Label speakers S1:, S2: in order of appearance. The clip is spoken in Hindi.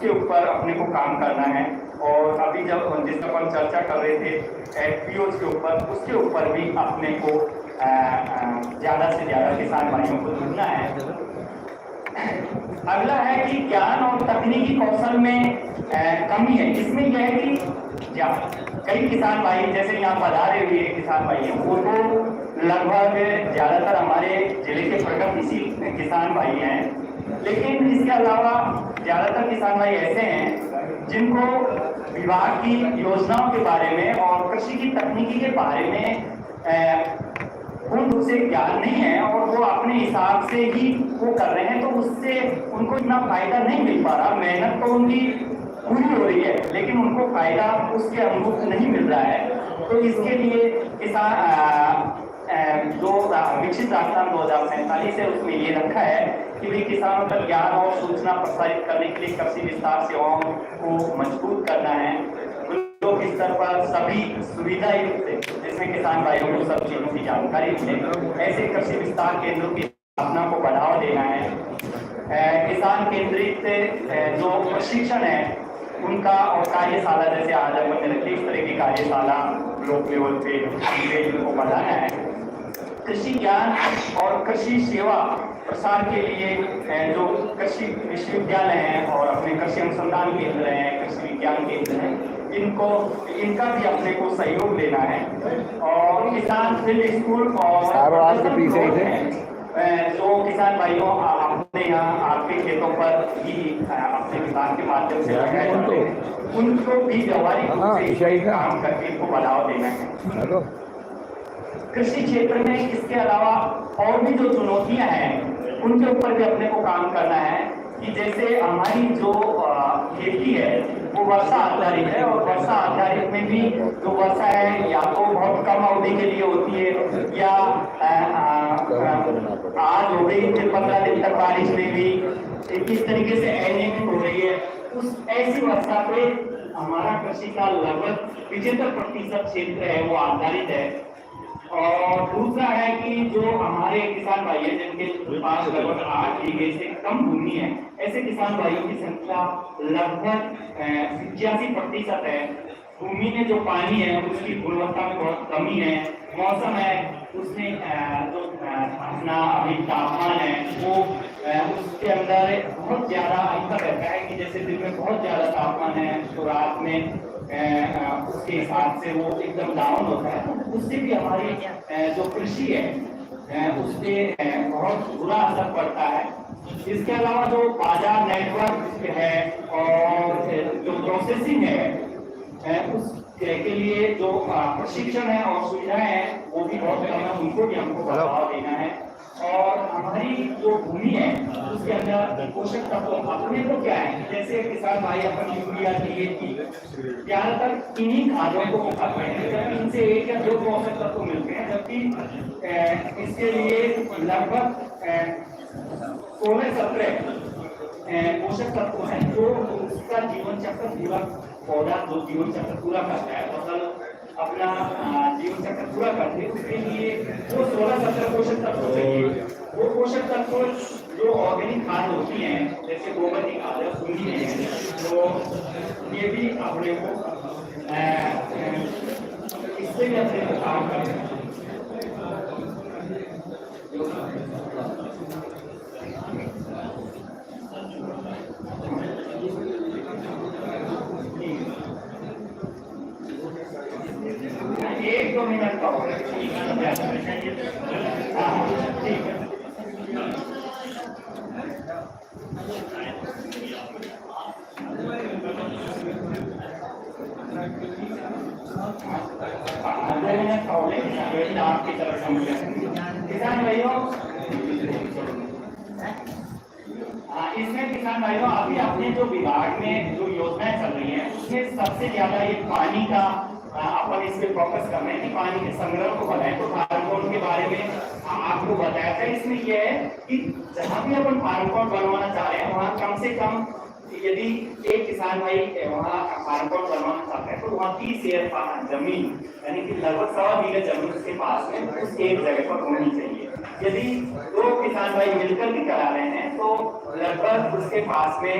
S1: उसके ऊपर अपने को काम करना है। और अभी जब जिस अपन चर्चा कर रहे थे एफपीओज के ऊपर, उसके ऊपर भी अपने को ज़्यादा से ज़्यादा किसान भाइयों को जुड़ना है। अगला है कि ज्ञान और तकनीकी कौशल में कमी है। इसमें यह है कि कई किसान भाई, जैसे यहाँ बता रहे हुए किसान भाई हैं, वो तो लगभग ज़्यादातर हमारे जिले के प्रगतिशील किसान भाई हैं, लेकिन इसके अलावा ज़्यादातर किसान भाई ऐसे हैं जिनको विभाग की योजनाओं के बारे में और कृषि की तकनीकी के बारे में पूर्ण रूप से ज्ञान नहीं है और वो अपने हिसाब से ही वो कर रहे हैं, तो उससे उनको इतना फायदा नहीं मिल पा रहा। मेहनत तो उनकी पूरी हो रही है लेकिन उनको फायदा उसके अनुरूप नहीं मिल रहा है। तो इसके लिए किसान जो विकसित राजस्थान 2047 है उसमें ये रखा है कि भाई किसानों तक ज्ञान और सूचना प्रसारित करने के लिए कृषि विस्तार सेवाओं को मजबूत करना है। ब्लॉक स्तर पर सभी सुविधा युक्त, जिसमें किसान भाइयों को सब चीजों की जानकारी मिले, ऐसे कृषि विस्तार केंद्रों की स्थापना को बढ़ावा देना है। किसान केंद्रित जो प्रशिक्षण है उनका और कार्यशाला, जैसे आज अपन ने रखी, इस तरह की कार्यशाला ब्लॉक लेवल पे उनको बढ़ाना है। कृषि ज्ञान और कृषि सेवा प्रसार के लिए जो कृषि विश्वविद्यालय हैं और अपने कृषि अनुसंधान केंद्र हैं, कृषि विज्ञान केंद्र हैं, इनका भी अपने को सहयोग लेना है। और किसान फील्ड स्कूल और जो किसान भाइयों अपने यहाँ आपके खेतों पर ही अपने विभाग के माध्यम से लगाए जाते हैं, उनको भी व्यवहारिक रूप से काम करके इनको बढ़ावा देना है। कृषि क्षेत्र में इसके अलावा और भी जो चुनौतियां हैं उनके ऊपर भी अपने को काम करना है कि जैसे हमारी जो खेती है वो वर्षा आधारित है और वर्षा आधारित में भी जो वर्षा है या तो बहुत कम अवधि के लिए होती है या आज हो गई फिर 15 दिन तक बारिश नहीं हुई, किस तरीके से अनियमित हो रही है। उस ऐसी वर्षा पे हमारा कृषि का लगभग 75% क्षेत्र है वो आधारित है। और दूसरा है कि जो हमारे किसान भाई हैं जिनके पास लगभग 8 बीघे से कम भूमि है, ऐसे किसान भाइयों की संख्या लगभग 85% है। भूमि में जो पानी है उसकी गुणवत्ता में बहुत कमी है। मौसम है उसमें जो अपना अभी तापमान है वो उसके अंदर बहुत ज्यादा अंतर रहता है कि जैसे दिन में बहुत ज्यादा तापमान है तो रात में उसके हिसाब से वो एकदम डाउन होता है, तो उससे भी हमारी जो कृषि है उस पर बहुत बुरा असर पड़ता है। इसके अलावा जो बाजार नेटवर्क है और जो प्रोसेसिंग है उस के लिए जो प्रशिक्षण है और सुविधाएं हैं वो भी बहुत कम है, उनको भी हमको बढ़ावा देना है। और हमारी जो भूमि है उसके अंदर पोषक तत्व अपने को क्या है, जैसे किसान भाई अपन यूरिया DAP ज्यादातर इन्हीं खादों को खाते हैं, जबकि इनसे 1 या 2 पोषक तत्व मिलते हैं, जबकि इसके लिए लगभग 16-17 पोषक तत्व हैं जो उसका जीवन चक्र पूरा, पौधा जो जीवन चक्र पूरा करता है, फसल अपना जीवन चक्र पूरा करते हैं, उसके लिए वो 16-17 पोषक तत्व चाहिए। वो पोषक तत्व जो ऑर्गेनिक खाद होती हैं जैसे गोबर की खाद है उनकी नहीं है, तो ये भी अपने को इससे भी अपने को काम करना है। एक 2 मिनट का हो आपकी तरफ किसान भाइयों, इसमें किसान भाइयों अभी अपने जो विभाग में जो योजनाएं चल रही हैं उसमें सबसे ज्यादा ये पानी का अपन इस पे फोकस कर रहे हैं कि पानी के संग्रह को बढ़ाएं। तो फार्म के बारे में आपको बताया था। इसमें यह है कि जहां भी अपन फार्म बनवाना चाह रहे हैं वहां कम से कम यदि एक किसान भाई वहाँ फार्म बनवाना चाहता है तो वहाँ 30 एकड़ जमीन यानी कि लगभग 1.25 बीघा जमीन उसके पास में उस एक जगह पर होनी चाहिए। यदि 2 किसान भाई मिलकर भी करा रहे हैं तो लगभग उसके पास में